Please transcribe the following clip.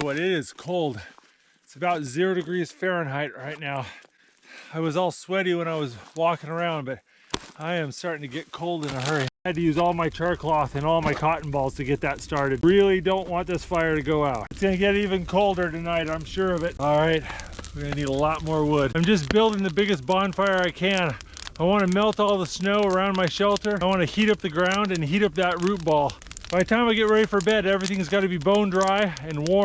what, it is cold. It's about 0 degrees Fahrenheit right now. I was all sweaty when I was walking around, but I am starting to get cold in a hurry. I had to use all my char cloth and all my cotton balls to get that started. Really don't want this fire to go out. It's gonna get even colder tonight, I'm sure of it. All right, we're gonna need a lot more wood. I'm just building the biggest bonfire I can. I want to melt all the snow around my shelter. I want to heat up the ground and heat up that root ball. By the time I get ready for bed, everything's got to be bone dry and warm.